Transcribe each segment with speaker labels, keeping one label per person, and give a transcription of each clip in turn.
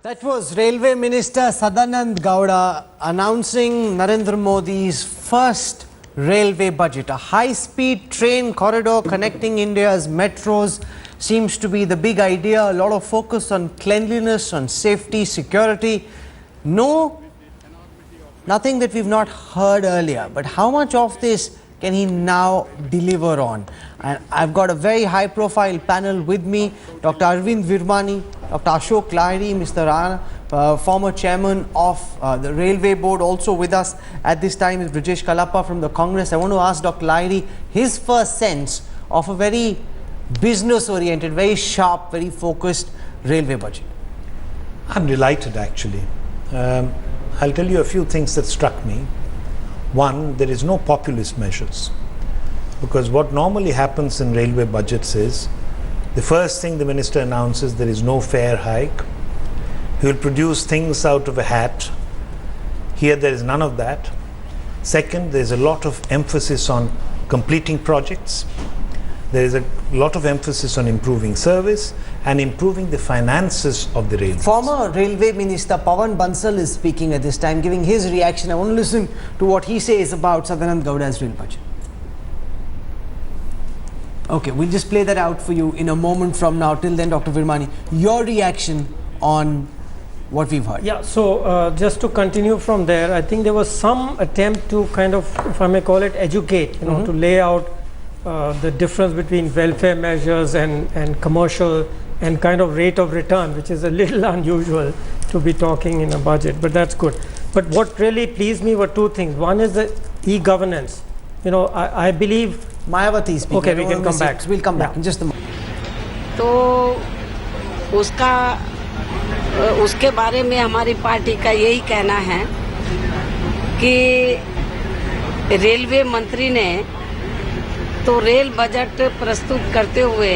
Speaker 1: That was Railway Minister Sadanand Gowda announcing Narendra Modi's first railway budget. A high-speed train corridor connecting India's metros seems to be the big idea. A lot of focus on cleanliness, on safety, security. Nothing that we've not heard earlier. But how much of this can he now deliver on? And I've got a very high-profile panel with me. Dr. Arvind Virmani, Dr. Ashok Lahiri, Mr. Rana, former chairman of the Railway Board. Also with us at this time is Brijesh Kalappa from the Congress. I want to ask Dr. Lahiri his first sense of a very business-oriented, very sharp, very focused railway budget.
Speaker 2: I'm delighted actually. I'll tell you a few things that struck me. One, there is no populist measures, because what normally happens in railway budgets is the first thing the minister announces, there is no fare hike. He will produce things out of a hat. Here there is none of that. Second, there is a lot of emphasis on completing projects. There is a lot of emphasis on improving service and improving the finances of the railways.
Speaker 1: Former Railway Minister Pawan Bansal is speaking at this time, giving his reaction. I want to listen to what he says about Sadanand Gowda's rail budget. Okay, we'll just play that out for you in a moment from now. Till then, Dr. Virmani, your reaction on what we've heard.
Speaker 3: Yeah, so just to continue from there, I think there was some attempt to kind of, if I may call it, educate, to lay out the difference between welfare measures and commercial and kind of rate of return, which is a little unusual to be talking in a budget, but that's good. But what really pleased me were two things. One is the e-governance. I believe
Speaker 1: Mayawati is speaking.
Speaker 3: Okay, we can come back.
Speaker 1: We'll come back in just a moment.
Speaker 4: तो उसके बारे में हमारी party का यही कहना है कि रेलवे मंत्री ने तो रेल बजट प्रस्तुत करते हुए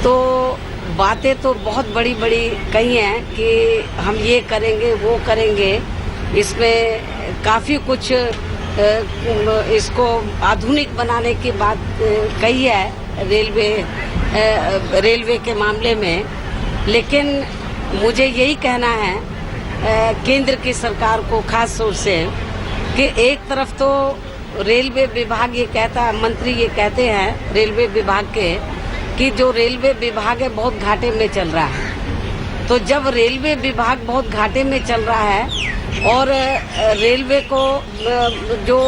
Speaker 4: तो बातें तो बहुत बड़ी बड़ी कही हैं कि हम ये करेंगे वो करेंगे, इसमें काफ़ी कुछ इसको आधुनिक बनाने की बात कही है रेलवे के मामले में। लेकिन मुझे यही कहना है केंद्र की सरकार को खास तौर से कि एक तरफ तो रेलवे विभाग ये कहता है, मंत्री ये कहते हैं रेलवे विभाग के कि जो रेलवे विभाग है बहुत घाटे में चल रहा है। तो जब रेलवे विभाग बहुत घाटे में चल रहा है और रेलवे को जो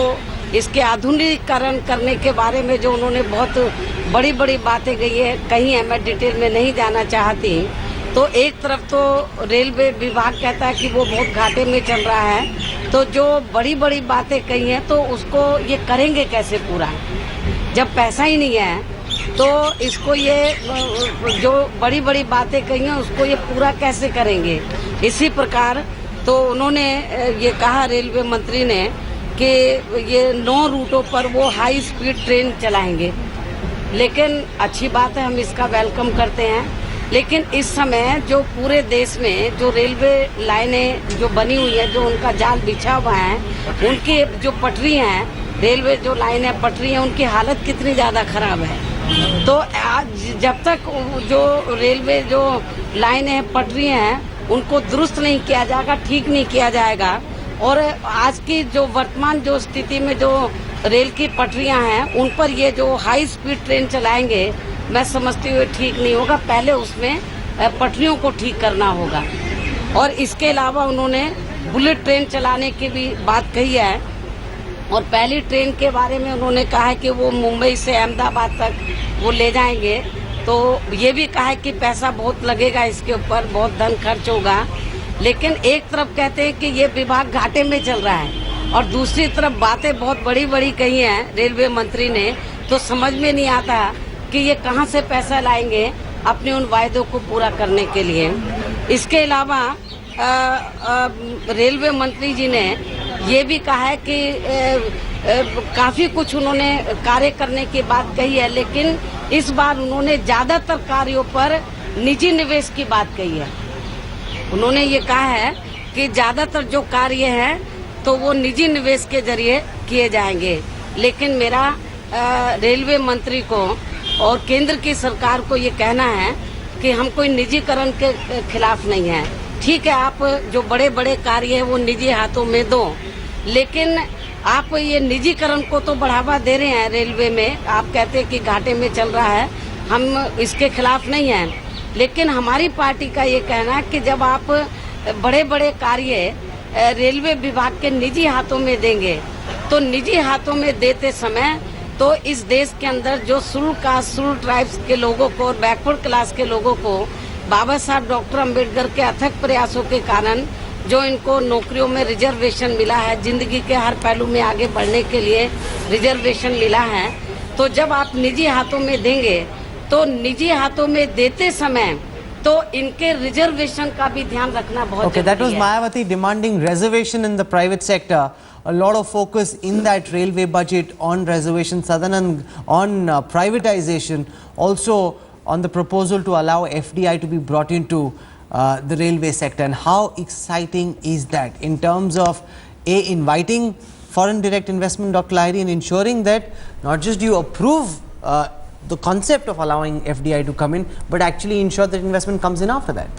Speaker 4: इसके आधुनिकीकरण करने के बारे में जो उन्होंने बहुत बड़ी बड़ी बातें कही है, मैं डिटेल में नहीं जाना चाहती। तो एक तरफ तो रेलवे विभाग कहता है कि वो बहुत घाटे में चल रहा है, तो जो बड़ी बड़ी बातें कही हैं तो उसको ये करेंगे कैसे पूरा, जब पैसा ही नहीं है तो इसको ये जो बड़ी बड़ी बातें कही हैं उसको ये पूरा कैसे करेंगे। इसी प्रकार तो उन्होंने ये कहा रेलवे मंत्री ने कि ये 9 रूटों पर वो हाई स्पीड ट्रेन चलाएंगे, लेकिन अच्छी बात है, हम इसका वेलकम करते हैं। लेकिन इस समय जो पूरे देश में जो रेलवे लाइनें जो बनी हुई है, जो उनका जाल बिछा हुआ है, उनकी जो पटरी हैं, रेलवे जो लाइनें पटरी हैं, उनकी हालत कितनी ज़्यादा ख़राब है। तो आज जब तक जो रेलवे जो लाइनें पटरी हैं उनको दुरुस्त नहीं किया जाएगा, ठीक नहीं किया जाएगा, और आज की जो वर्तमान जो स्थिति में जो रेल की पटरियां हैं उन पर ये जो हाई स्पीड ट्रेन चलाएंगे, मैं समझती हूँ ठीक नहीं होगा। पहले उसमें पटरियों को ठीक करना होगा। और इसके अलावा उन्होंने बुलेट ट्रेन चलाने की भी बात कही है, और पहली ट्रेन के बारे में उन्होंने कहा है कि वो मुंबई से अहमदाबाद तक वो ले जाएंगे। तो ये भी कहा है कि पैसा बहुत लगेगा, इसके ऊपर बहुत धन खर्च होगा। लेकिन एक तरफ कहते हैं कि ये विभाग घाटे में चल रहा है और दूसरी तरफ बातें बहुत बड़ी बड़ी कही हैं रेलवे मंत्री ने, तो समझ में नहीं आता कि ये कहां से पैसा लाएंगे अपने उन वायदों को पूरा करने के लिए। इसके अलावा रेलवे मंत्री जी ने ये भी कहा है कि काफ़ी कुछ उन्होंने कार्य करने की बात कही है, लेकिन इस बार उन्होंने ज़्यादातर कार्यों पर निजी निवेश की बात कही है। उन्होंने ये कहा है कि ज़्यादातर जो कार्य हैं तो वो निजी निवेश के जरिए किए जाएंगे। लेकिन मेरा रेलवे मंत्री को और केंद्र की सरकार को ये कहना है कि हम कोई निजीकरण के खिलाफ नहीं है, ठीक है, आप जो बड़े बड़े कार्य है वो निजी हाथों में दो, लेकिन आप ये निजीकरण को तो बढ़ावा दे रहे हैं रेलवे में। आप कहते हैं कि घाटे में चल रहा है, हम इसके खिलाफ नहीं हैं, लेकिन हमारी पार्टी का ये कहना है कि जब आप बड़े बड़े कार्य रेलवे विभाग के निजी हाथों में देंगे, तो निजी हाथों में देते समय तो इस देश के अंदर जो शेड्यूल कास्ट, शेड्यूल ट्राइब्स के लोगों को और बैकवर्ड क्लास के लोगों को बाबा साहब डॉक्टर अंबेडकर के अथक प्रयासों के कारण जो इनको नौकरियों में रिजर्वेशन मिला है, जिंदगी के हर पहलू में आगे बढ़ने के लिए रिजर्वेशन मिला है, तो जब आप निजी हाथों में देंगे तो निजी हाथों में देते समय तो इनके रिजर्वेशन का भी ध्यान रखना बहुत
Speaker 1: Okay, that was
Speaker 4: जरूरी है।
Speaker 1: Mayawati demanding reservation in the private sector. A lot of focus in that railway budget on reservation, Sadanand, on privatization, also on the proposal to allow FDI to be brought into the railway sector. And how exciting is that in terms of inviting foreign direct investment, Dr. Lahiri, and ensuring that not just do you approve the concept of allowing FDI to come in, but actually ensure that investment comes in after that.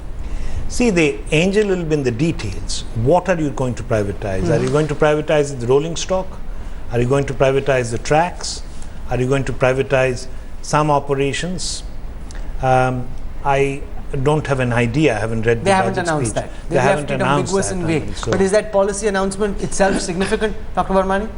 Speaker 2: See, the angel will be in the details. What are you going to privatize? Are you going to privatize the rolling stock? Are you going to privatize the tracks? Are you going to privatize some operations? I don't have an idea. I haven't read the
Speaker 1: They haven't
Speaker 2: budget
Speaker 1: announced
Speaker 2: speech.
Speaker 1: that. They left it ambiguous and vague.
Speaker 2: So
Speaker 1: But is that policy announcement itself significant, Dr. Varmani?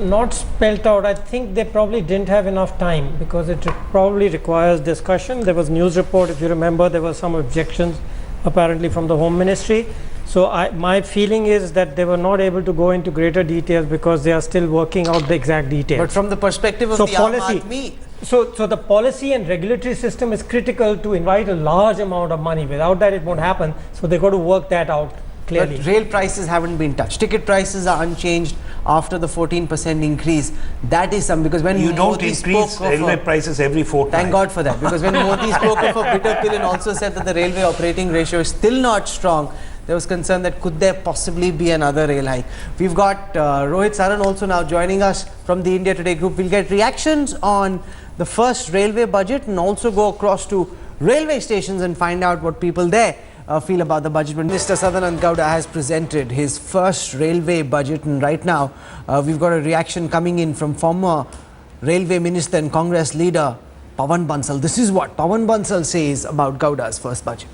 Speaker 3: Not spelt out. I think they probably didn't have enough time because it probably requires discussion. There was news report, if you remember, there were some objections apparently from the Home Ministry. So my feeling is that they were not able to go into greater details because they are still working out the exact details.
Speaker 1: But from the perspective of
Speaker 3: So
Speaker 1: the Aam
Speaker 3: policy-
Speaker 1: Aadmi,
Speaker 3: So the policy and regulatory system is critical to invite a large amount of money. Without that, it won't happen. So they got to work that out clearly.
Speaker 1: but rail prices haven't been touched. Ticket prices are unchanged after the 14% increase. That is some, because when
Speaker 2: you don't
Speaker 1: Modi
Speaker 2: increase
Speaker 1: spoke of
Speaker 2: railway
Speaker 1: a,
Speaker 2: prices every fortnight.
Speaker 1: thank God for that, because when Modi spoke of a bitter pill and also said that the railway operating ratio is still not strong, there was concern that could there possibly be another rail hike. We've got Rohit Saran also now joining us from the India Today group. We'll get reactions on the first railway budget and also go across to railway stations and find out what people there feel about the budget. But Mr. Sadanand Gowda has presented his first railway budget, and right now we've got a reaction coming in from former railway minister and Congress leader Pawan Bansal. This is what Pawan Bansal says about Gowda's first budget.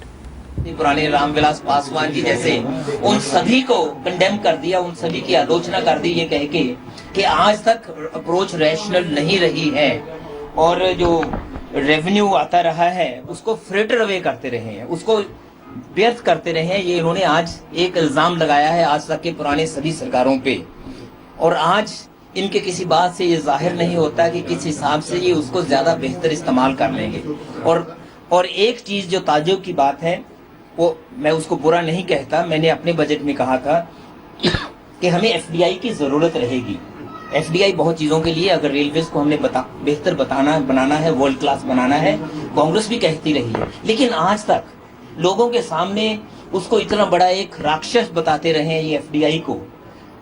Speaker 5: पुराने रामविलास पासवान जी जैसे उन सभी को condemn कर दिया, उन सभी की आलोचना कर दी ये कह के कि आज तक अप्रोच रैशनल नहीं रही है और जो रेवेन्यू आता रहा है उसको फ्रिटर अवे करते रहे हैं, उसको व्यर्थ करते रहे हैं। ये इन्होंने आज एक इल्जाम लगाया है आज तक के पुराने सभी सरकारों पे, और आज इनके किसी बात से ये जाहिर नहीं होता कि किस हिसाब से ये उसको ज्यादा बेहतर इस्तेमाल कर लेंगे। और एक चीज जो ताज्जुब की बात है, वो मैं उसको बुरा नहीं कहता, मैंने अपने बजट में कहा था कि हमें एफडीआई की जरूरत रहेगी। एफडीआई बहुत चीजों के लिए, अगर रेलवेज को हमने बेहतर बनाना है, वर्ल्ड क्लास बनाना है, कांग्रेस भी कहती रही है, लेकिन आज तक लोगों के सामने उसको इतना बड़ा एक राक्षस बताते रहे हैं ये एफडीआई को।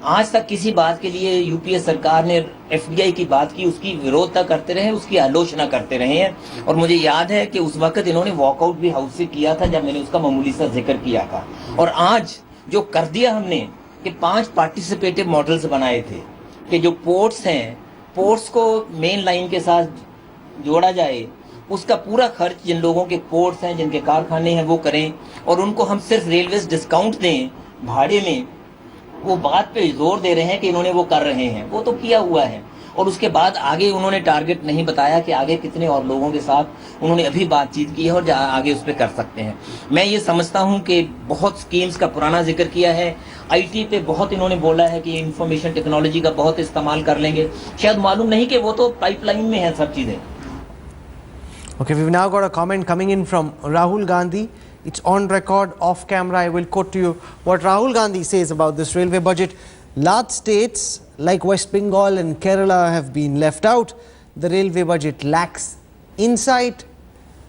Speaker 5: आज तक किसी बात के लिए यूपीए सरकार ने एफडीआई की बात की, उसकी विरोधता करते रहे, उसकी आलोचना करते रहे हैं। और मुझे याद है कि उस वक्त इन्होंने वॉकआउट भी हाउस से किया था जब मैंने उसका मामूली सा जिक्र किया था। और आज जो कर दिया हमने कि 5 पार्टिसिपेटिव मॉडल्स बनाए थे कि जो पोर्ट्स हैं, पोर्ट्स को मेन लाइन के साथ जोड़ा जाए, उसका पूरा खर्च जिन लोगों के पोर्ट्स हैं, जिनके कारखाने हैं, वो करें, और उनको हम सिर्फ रेलवेज डिस्काउंट दें भाड़े में। वो बात पे जोर दे रहे हैं कि इन्होंने वो कर रहे हैं, वो तो किया हुआ है। और उसके बाद आगे उन्होंने टारगेट नहीं बताया कि आगे कितने और लोगों के साथ उन्होंने अभी बातचीत की है और आगे उस पर कर सकते हैं। मैं ये समझता हूँ कि बहुत स्कीम्स का पुराना जिक्र किया है, आईटी पे बहुत इन्होंने बोला है कि इंफॉर्मेशन टेक्नोलॉजी का बहुत इस्तेमाल कर लेंगे, शायद मालूम नहीं कि वो तो पाइपलाइन में है सब चीजें।
Speaker 1: Okay, we've now got a comment coming in from Rahul Gandhi. It's on record, off camera. I will quote to you what Rahul Gandhi says about this railway budget. Large states like West Bengal and Kerala have been left out. The railway budget lacks insight.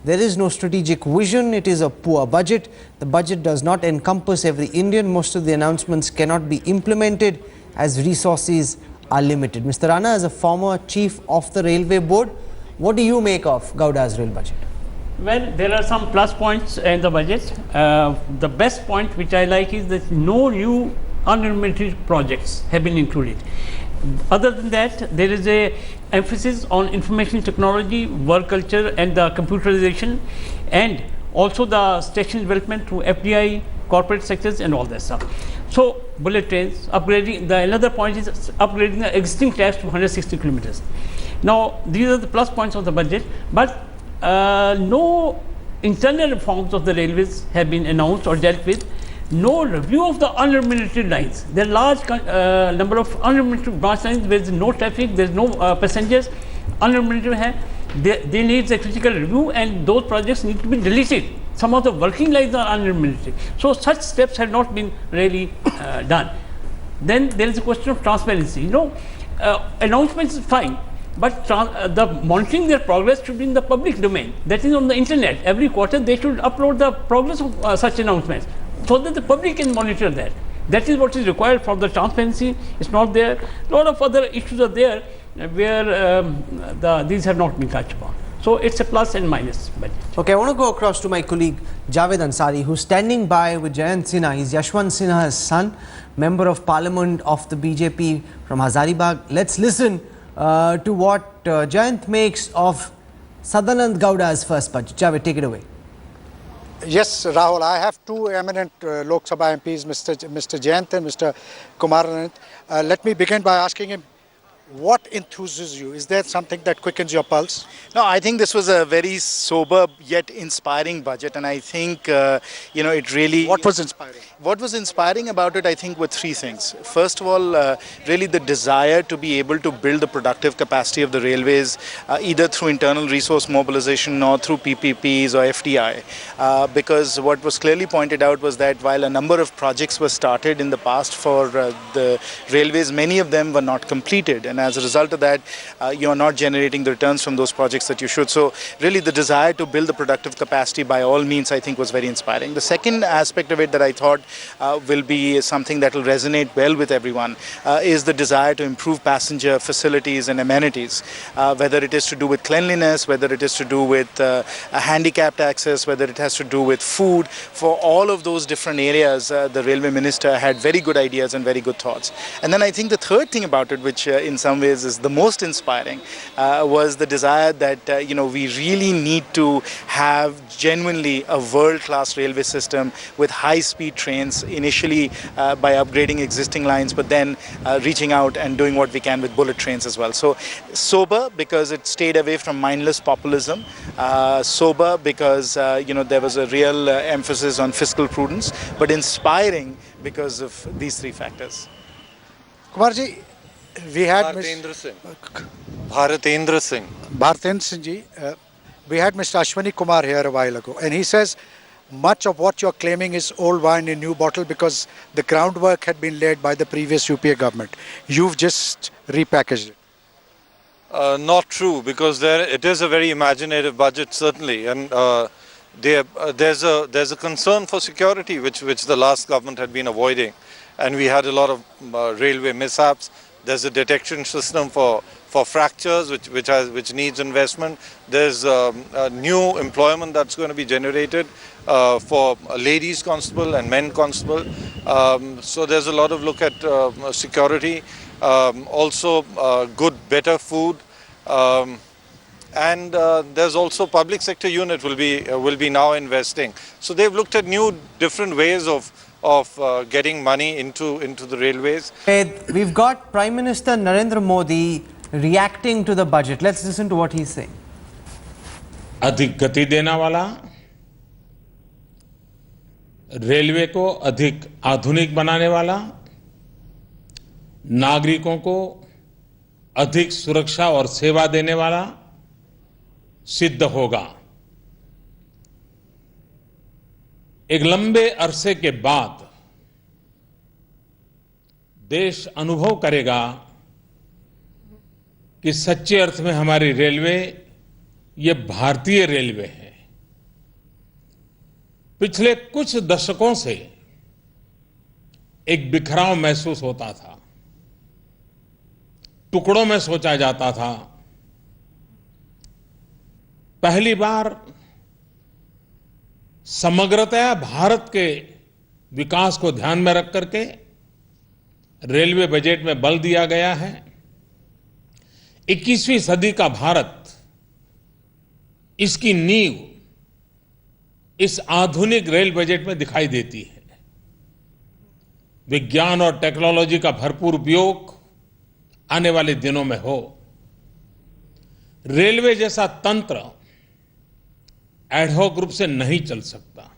Speaker 1: There is no strategic vision. It is a poor budget. The budget does not encompass every Indian. Most of the announcements cannot be implemented as resources are limited. Mr. Rana, as a former chief of the railway board, what do you make of Gowda's rail budget?
Speaker 6: Well, there are some plus points in the budget. The best point which I like is that no new unlimited projects have been included. Other than that, there is a emphasis on information technology, work culture, and the computerization, and also the station development through FDI, corporate sectors, and all that stuff. So, bullet trains, upgrading. Another point is upgrading the existing tracks to 160 kilometers. Now, these are the plus points of the budget, but no internal reforms of the railways have been announced or dealt with. No review of the unlimited lines. There are large number of unlimited branch lines where there is no traffic, there is no passengers. Unlimited hai. They need a critical review, and those projects need to be deleted. Some of the working lines are unlimited. So such steps have not been really done. Then there is a question of transparency. Announcements is fine, but the monitoring their progress should be in the public domain. That is on the internet. Every quarter they should upload the progress of such announcements, so that the public can monitor that. That is what is required for the transparency. It's not there. A lot of other issues are there where these have not been touched upon. So it's a plus and minus budget.
Speaker 1: Okay, I want to go across to my colleague Javed Ansari, who's standing by with Jayant Sinha. He's Yashwant Sinha's son, member of parliament of the BJP from Hazaribagh. Let's listen to what Jayant makes of Sadanand Gowda's first budget. Javed, take it away.
Speaker 7: Yes, Rahul, I have two eminent Lok Sabha MPs, Mr. Jayant and Mr. Kumar Anant. Let me begin by asking him, what enthuses you? Is there something that quickens your pulse?
Speaker 8: No, I think this was a very sober yet inspiring budget, and I think it really.
Speaker 7: What was inspiring?
Speaker 8: What was inspiring about it, I think, were three things. First of all, really the desire to be able to build the productive capacity of the railways, either through internal resource mobilization or through PPPs or FDI. Because what was clearly pointed out was that while a number of projects were started in the past for the railways, many of them were not completed. And as a result of that, you are not generating the returns from those projects that you should. So really the desire to build the productive capacity by all means, I think, was very inspiring. The second aspect of it that I thought will be something that will resonate well with everyone is the desire to improve passenger facilities and amenities, whether it is to do with cleanliness, whether it is to do with handicapped access, whether it has to do with food. For all of those different areas, the railway minister had very good ideas and very good thoughts. And then I think the third thing about it, which in some ways is the most inspiring, was the desire that we really need to have genuinely a world-class railway system with high-speed trains, initially by upgrading existing lines, but then reaching out and doing what we can with bullet trains as well. So sober because it stayed away from mindless populism, sober because there was a real emphasis on fiscal prudence, but inspiring because of these three factors.
Speaker 7: Kumarji, we had
Speaker 9: Bharatendra Singh.
Speaker 7: Bharatendra Singh ji, we had Mr. Ashwani Kumar here a while ago, and he says much of what you're claiming is old wine in new bottle because the groundwork had been laid by the previous UPA government. You've just repackaged it.
Speaker 9: Not true, because it is a very imaginative budget, certainly, and there's a concern for security which the last government had been avoiding, and we had a lot of railway mishaps. There's a detection system for fractures which needs investment. There's new employment that's going to be generated for a ladies constable and men constable. So there's a lot of look at security, also better food, and there's also public sector unit will be now investing. So they've looked at different ways of getting money into the railways.
Speaker 1: We've got Prime Minister Narendra Modi reacting to the budget. Let's listen to what he's saying.
Speaker 10: अधिक गति देने वाला, railway को अधिक आधुनिक बनाने वाला, नागरिकों को अधिक सुरक्षा और सेवा देने वाला सिद्ध होगा। एक लंबे अरसे के बाद देश अनुभव करेगा कि सच्चे अर्थ में हमारी रेलवे ये भारतीय रेलवे है। पिछले कुछ दशकों से एक बिखराव महसूस होता था, टुकड़ों में सोचा जाता था। पहली बार समग्रतया भारत के विकास को ध्यान में रख करके रेलवे बजट में बल दिया गया है। 21वीं सदी का भारत, इसकी नींव इस आधुनिक रेल बजट में दिखाई देती है। विज्ञान और टेक्नोलॉजी का भरपूर उपयोग आने वाले दिनों में हो। रेलवे जैसा तंत्र एडहॉक रूप से नहीं चल सकता।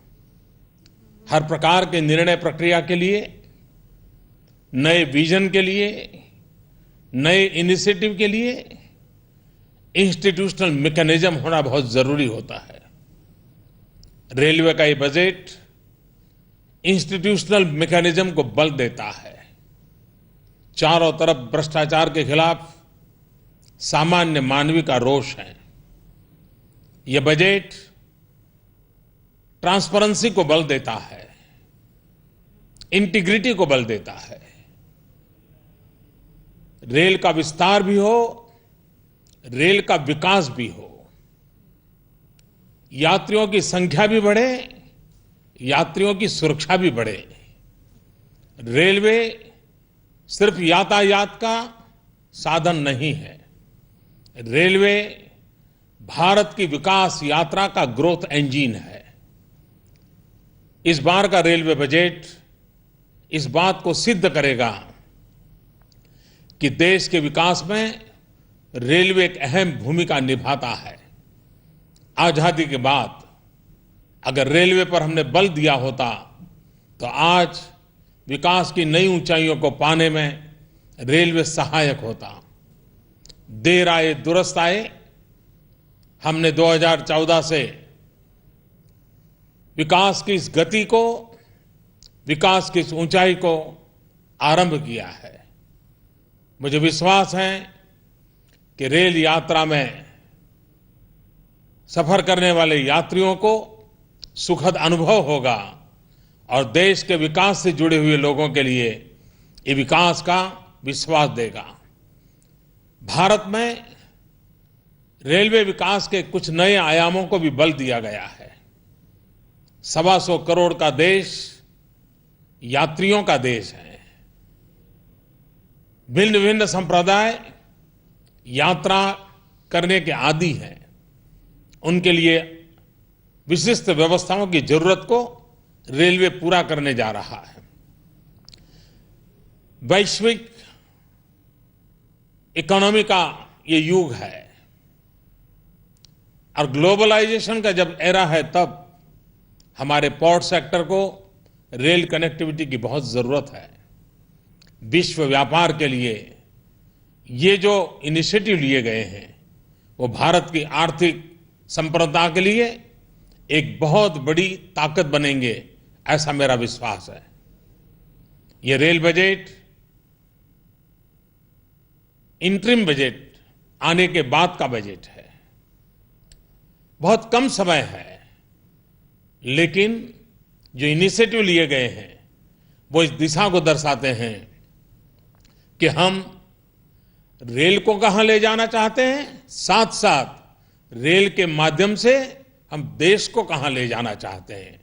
Speaker 10: हर प्रकार के निर्णय प्रक्रिया के लिए, नए विजन के लिए, नए इनिशिएटिव के लिए इंस्टीट्यूशनल मैकेनिज्म होना बहुत जरूरी होता है। रेलवे का ये बजट इंस्टीट्यूशनल मैकेनिज्म को बल देता है। चारों तरफ भ्रष्टाचार के खिलाफ सामान्य मानवीय का रोष है। यह बजट ट्रांसपेरेंसी को बल देता है, इंटीग्रिटी को बल देता है। रेल का विस्तार भी हो, रेल का विकास भी हो, यात्रियों की संख्या भी बढ़े, यात्रियों की सुरक्षा भी बढ़े। रेलवे सिर्फ यातायात का साधन नहीं है, रेलवे भारत की विकास यात्रा का ग्रोथ इंजन है। इस बार का रेलवे बजट इस बात को सिद्ध करेगा कि देश के विकास में रेलवे एक अहम भूमिका निभाता है। आजादी के बाद अगर रेलवे पर हमने बल दिया होता तो आज विकास की नई ऊंचाइयों को पाने में रेलवे सहायक होता। देर आए दुरुस्त आए, हमने 2014 से विकास की इस गति को, विकास की इस ऊंचाई को आरंभ किया है। मुझे विश्वास है कि रेल यात्रा में सफर करने वाले यात्रियों को सुखद अनुभव होगा और देश के विकास से जुड़े हुए लोगों के लिए ये विकास का विश्वास देगा। भारत में रेलवे विकास के कुछ नए आयामों को भी बल दिया गया है। 125 करोड़ का देश यात्रियों का देश है। भिन्न भिन्न संप्रदाय यात्रा करने के आदी हैं। उनके लिए विशिष्ट व्यवस्थाओं की जरूरत को रेलवे पूरा करने जा रहा है। वैश्विक इकोनॉमी का ये युग है और ग्लोबलाइजेशन का जब एरा है, तब हमारे पोर्ट सेक्टर को रेल कनेक्टिविटी की बहुत जरूरत है। विश्व व्यापार के लिए ये जो इनिशिएटिव लिए गए हैं वो भारत की आर्थिक संप्रभुता के लिए एक बहुत बड़ी ताकत बनेंगे, ऐसा मेरा विश्वास है। ये रेल बजट इंटरिम बजट आने के बाद का बजट है। बहुत कम समय है, लेकिन जो इनिशिएटिव लिए गए हैं वो इस दिशा को दर्शाते हैं कि हम रेल को कहां ले जाना चाहते हैं, साथ साथ रेल के माध्यम से हम देश को कहां ले जाना चाहते हैं।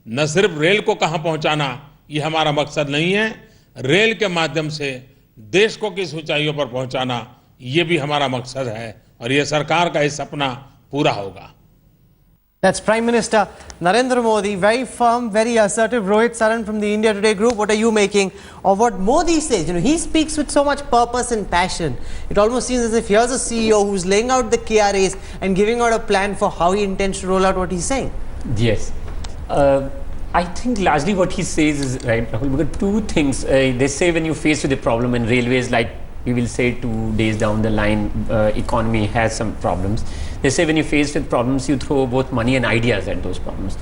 Speaker 10: न सिर्फ रेल को कहां पहुंचाना ये हमारा मकसद नहीं है, रेल के माध्यम से देश को किस ऊंचाइयों पर पहुंचाना ये भी हमारा मकसद है और ये सरकार का ये सपना पूरा होगा।
Speaker 1: That's Prime Minister Narendra Modi, very firm, very assertive. Rohit Saran from the India Today group, what are you making of what Modi says? You know, he speaks with so much purpose and passion. It almost seems as if here's a CEO who's laying out the KRAs and giving out a plan for how he intends to roll out what he's saying.
Speaker 11: Yes. I think largely what he says is right, Rahul, because two things. They say when you face with a problem in railways, like we will say 2 days down the line, economy has some problems. They say when you face with problems, you throw both money and ideas at those problems.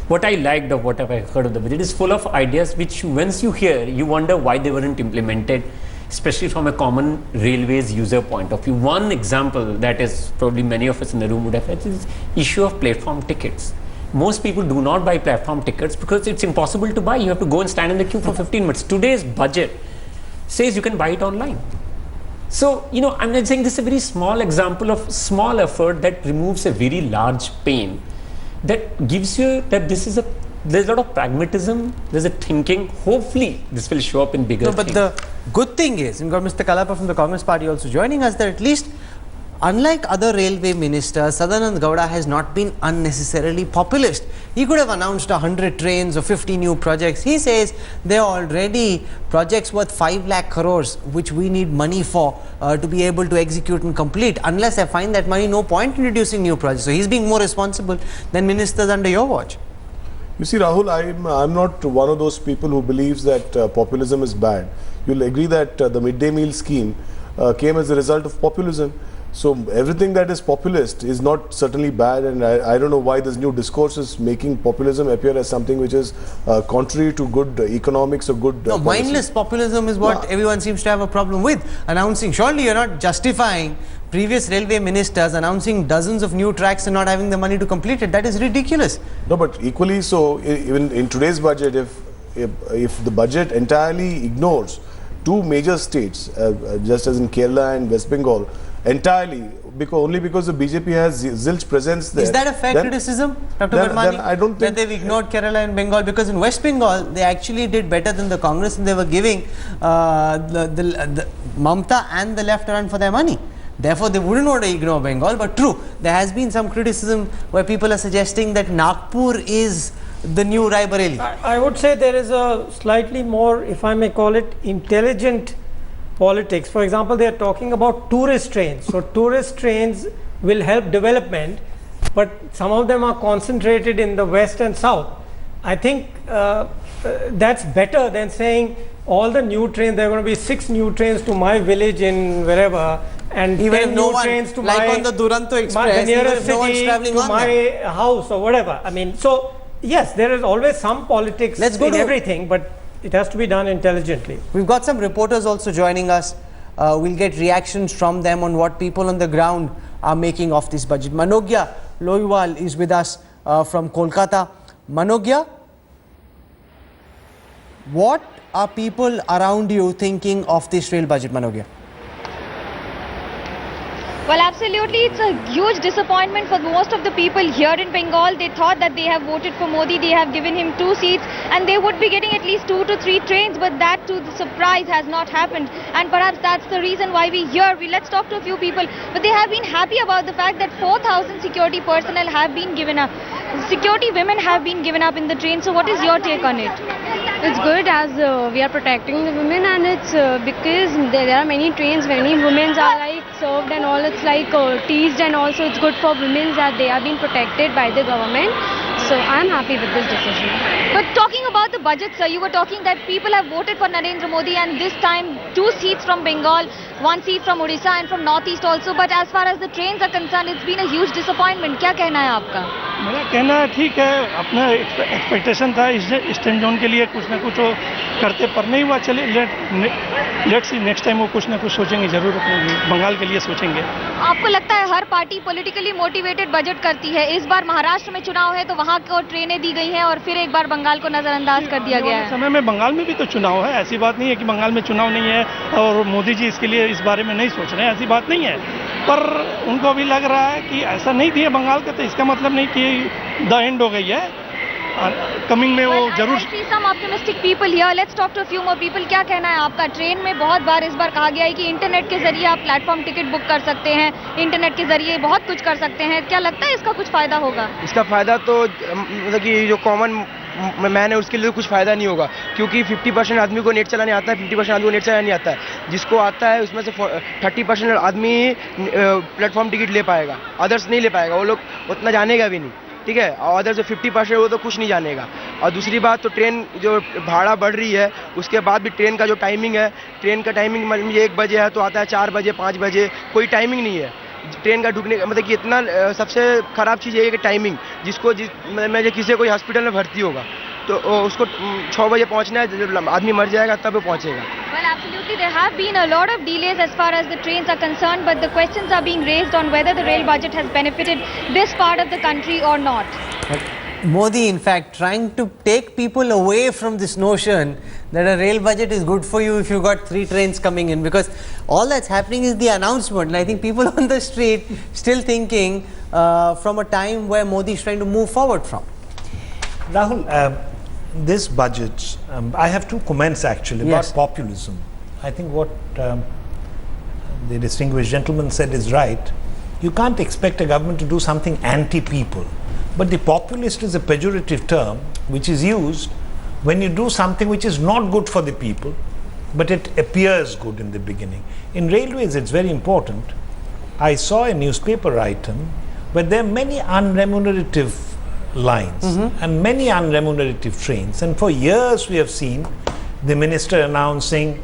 Speaker 11: What I liked of what I heard of the budget is full of ideas which once you hear, you wonder why they weren't implemented, especially from a common railways user point of view. One example that is probably many of us in the room would have had is issue of platform tickets. Most people do not buy platform tickets because it's impossible to buy. You have to go and stand in the queue for 15 minutes. Today's budget says you can buy it online. So, you know, I'm not saying this is a very small example of small effort that removes a very large pain. that gives you that there's a lot of pragmatism, there's a thinking. Hopefully, this will show up in bigger
Speaker 1: but
Speaker 11: things.
Speaker 1: the good thing is, we've got Mr. Kalapa from the Congress Party also joining us, that at least, unlike other railway ministers, Sadanand Gowda has not been unnecessarily populist. He could have announced 100 trains or 50 new projects. He says there are already projects worth 5 lakh crores, which we need money for to be able to execute and complete. Unless I find that money, no point introducing new projects. So he's being more responsible than ministers under your watch.
Speaker 12: You see, Rahul, I'm not one of those people who believes that populism is bad. You'll agree that the midday meal scheme came as a result of populism. So everything that is populist is not certainly bad, and I don't know why this new discourse is making populism appear as something which is contrary to good economics or good
Speaker 1: No, mindless populism is what everyone seems to have a problem with. Announcing, surely you're not justifying previous railway ministers announcing dozens of new tracks and not having the money to complete it. That is ridiculous.
Speaker 12: No, but equally so, even in today's budget, if the budget entirely ignores two major states, just as in Kerala and West Bengal, entirely, only because the BJP has zilch presence there.
Speaker 1: Is that a fair criticism, Dr. Vermani?
Speaker 12: I don't think
Speaker 1: that they've ignored Kerala and Bengal, because in West Bengal they actually did better than the Congress, and they were giving the Mamta and the left run for their money. Therefore, they wouldn't want to ignore Bengal. But true, there has been some criticism where people are suggesting that Nagpur is the new Raebareli.
Speaker 3: I would say there is a slightly more, if I may call it, intelligent politics. For example, they are talking about tourist trains. So tourist trains will help development, but some of them are concentrated in the west and south. I think that's better than saying all the new trains, there are going to be 6 new trains to my village in wherever, and
Speaker 1: even
Speaker 3: 10
Speaker 1: if no
Speaker 3: new
Speaker 1: one,
Speaker 3: trains to
Speaker 1: like
Speaker 3: my,
Speaker 1: on the Duronto Express,
Speaker 3: my nearest
Speaker 1: no one's
Speaker 3: city,
Speaker 1: traveling
Speaker 3: to
Speaker 1: on
Speaker 3: my
Speaker 1: that.
Speaker 3: house or whatever. I mean, so yes, there is always some politics in everything, but it has to be done intelligently.
Speaker 1: We've got some reporters also joining us. We'll get reactions from them on what people on the ground are making of this budget. Manogya Loiwal is with us from Kolkata. Manogya, what are people around you thinking of this rail budget, Manogya?
Speaker 13: Well, absolutely, it's a huge disappointment for most of the people here in Bengal. They thought that they have voted for Modi, they have given him 2 seats, and they would be getting at least 2 to 3 trains, but that, to the surprise, has not happened. And perhaps that's the reason why let's talk to a few people, but they have been happy about the fact that 4,000 security personnel have been given up. Security women have been given up in the train. So what is your take on it?
Speaker 14: It's good, as we are protecting the women, and it's because there are many trains, many women are like served and all. It's like teased, and also it's good for women that they are being protected by the government. So I'm happy with this decision.
Speaker 13: But talking about the budget, sir, you were talking that people have voted for Narendra Modi, and this time 2 seats from Bengal, 1 seat from Odisha and from Northeast also. But as far as the trains are concerned, it's been a huge disappointment. क्या कहना है आपका?
Speaker 15: मेरा कहना है ठीक है, अपना एक्सपेक्टेशन था ईस्टर्न जोन के लिए कुछ ना कुछ करते, पर नहीं हुआ. चले लेट्स सी, नेक्स्ट टाइम वो कुछ ना कुछ सोचेंगे जरूर, अपने बंगाल के लिए सोचेंगे.
Speaker 13: आपको लगता है हर पार्टी पॉलिटिकली मोटिवेटेड बजट करती है? इस बार महाराष्ट्र में चुनाव है तो वहाँ को ट्रेनें दी गई हैं और फिर एक बार बंगाल को नजरअंदाज कर दिया गया है.
Speaker 15: समय में बंगाल में भी तो चुनाव है. ऐसी बात नहीं है कि बंगाल में चुनाव नहीं है और मोदी जी इसके लिए इस बारे में नहीं सोच रहे हैं. ऐसी बात नहीं है, पर उनको भी लग रहा है कि ऐसा नहीं दिया बंगाल का, तो इसका मतलब नहीं कि द एंड हो गई है. कमिंग में वो जरूर.
Speaker 13: Some optimistic people here. Let's talk to a few more people. क्या कहना है आपका? ट्रेन में बहुत बार इस बार कहा गया है कि इंटरनेट के जरिए आप प्लेटफॉर्म टिकट बुक कर सकते हैं, इंटरनेट के जरिए बहुत कुछ कर सकते हैं. क्या लगता है इसका कुछ फायदा होगा?
Speaker 16: इसका फायदा तो मतलब कि जो कॉमन मैन है उसके लिए कुछ फायदा नहीं होगा, क्योंकि 50% आदमी को नेट चलाने आता है, 50% आदमी को नेट चलाने नहीं आता है. जिसको आता है उसमें से 30% आदमी प्लेटफॉर्म टिकट ले पाएगा, अदर्स नहीं ले पाएगा. वो लोग उतना जानेगा भी नहीं, ठीक है. और अदर जो 50% वो तो कुछ नहीं जानेगा. और दूसरी बात तो ट्रेन जो भाड़ा बढ़ रही है, उसके बाद भी ट्रेन का जो टाइमिंग है, ट्रेन का टाइमिंग 1 बजे है तो आता है 4 बजे 5 बजे, कोई टाइमिंग नहीं है ट्रेन का ढुकने का. मतलब कि इतना सबसे ख़राब चीज़ ये है कि टाइमिंग. मैं किसी कोई हॉस्पिटल में भर्ती होगा तो उसको 6 बजे पहुंचना है, जब आदमी मर जाएगा तब वो पहुंचेगा.
Speaker 13: Well, absolutely, there have been a lot of delays as far as the trains are concerned, but the questions are being raised on whether the rail budget has benefited this part of the country or not.
Speaker 1: Modi, in fact, trying to take people away from this notion that a rail budget is good for you if you got 3 trains coming in, because all that's happening is the announcement, and I think people on the street still thinking from a time where Modi is trying to move forward from.
Speaker 2: Rahul, this budget, I have 2 comments actually about populism. I think what the distinguished gentleman said is right. You can't expect a government to do something anti-people. But the populist is a pejorative term which is used when you do something which is not good for the people, but it appears good in the beginning. In railways, it's very important. I saw a newspaper item where there are many unremunerative lines and many unremunerative trains. And for years we have seen the minister announcing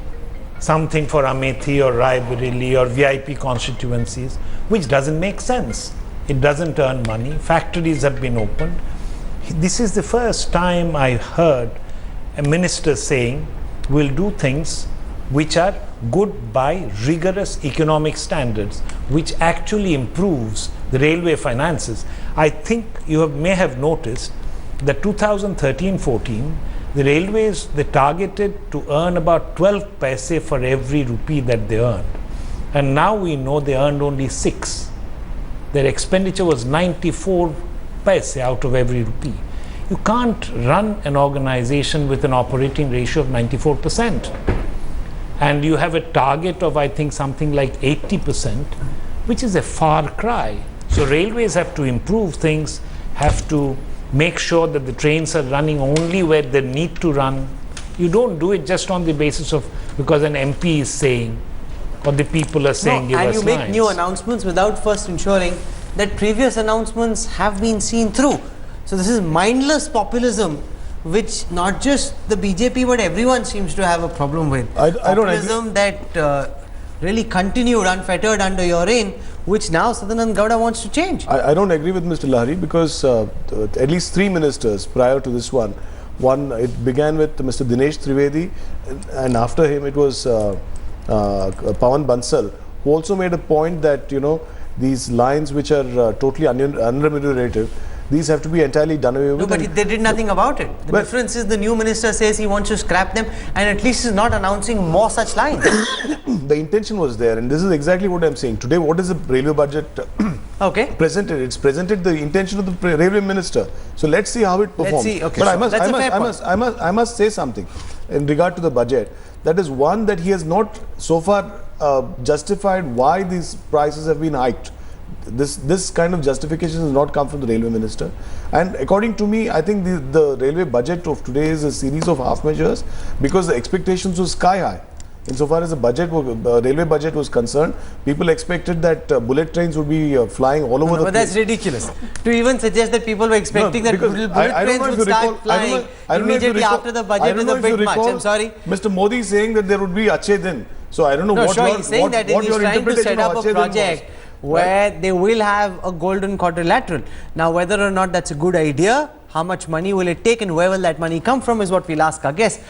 Speaker 2: something for Amethi or Raebareli or VIP constituencies, which doesn't make sense. It doesn't earn money. Factories have been opened. This is the first time I heard a minister saying we'll do things which are good by rigorous economic standards, which actually improves the railway finances. I think you may have noticed that 2013-14, the railways, they targeted to earn about 12 paise for every rupee that they earned. And now we know they earned only 6. Their expenditure was 94 paise out of every rupee. You can't run an organization with an operating ratio of 94%. And you have a target of, I think, something like 80%, which is a far cry. So railways have to improve things, have to make sure that the trains are running only where they need to run. You don't do it just on the basis of because an MP is saying or the people are saying give us
Speaker 1: and you make
Speaker 2: lines.
Speaker 1: new announcements without first ensuring that previous announcements have been seen through. So this is mindless populism, which not just the BJP but everyone seems to have a problem with. Populism that really continued unfettered under your reign, which now Sadanand Gowda wants to change.
Speaker 12: I don't agree with Mr. Lahari because at least 3 ministers prior to this one, it began with Mr. Dinesh Trivedi, and after him it was Pawan Bansal, who also made a point that, you know, these lines which are totally unremunerative, these have to be entirely done away with.
Speaker 1: No, but they did nothing about it. The difference is the new minister says he wants to scrap them, and at least is not announcing more such lines.
Speaker 12: The intention was there, and this is exactly what I'm saying. Today, what is the railway budget presented? It's presented the intention of the railway minister. So let's see how it performs.
Speaker 1: Let's see. Okay,
Speaker 12: but I must say something in regard to the budget. That is one that he has not so far justified why these prices have been hiked. This kind of justification has not come from the railway minister, and according to me, I think the railway budget of today is a series of half measures because the expectations were sky high. Insofar as the railway budget was concerned, people expected that bullet trains would be flying all over the place.
Speaker 1: But that's ridiculous. To even suggest that people were expecting that bullet trains would start flying immediately after the budget is a bit much. I'm sorry.
Speaker 12: Mr. Modi saying that there would be Achhe Din. So I don't know what
Speaker 1: he's saying that he's trying to set up a project where they will have a golden quadrilateral. Now, whether or not that's a good idea, how much money will it take and where will that money come from is what we'll ask our guests.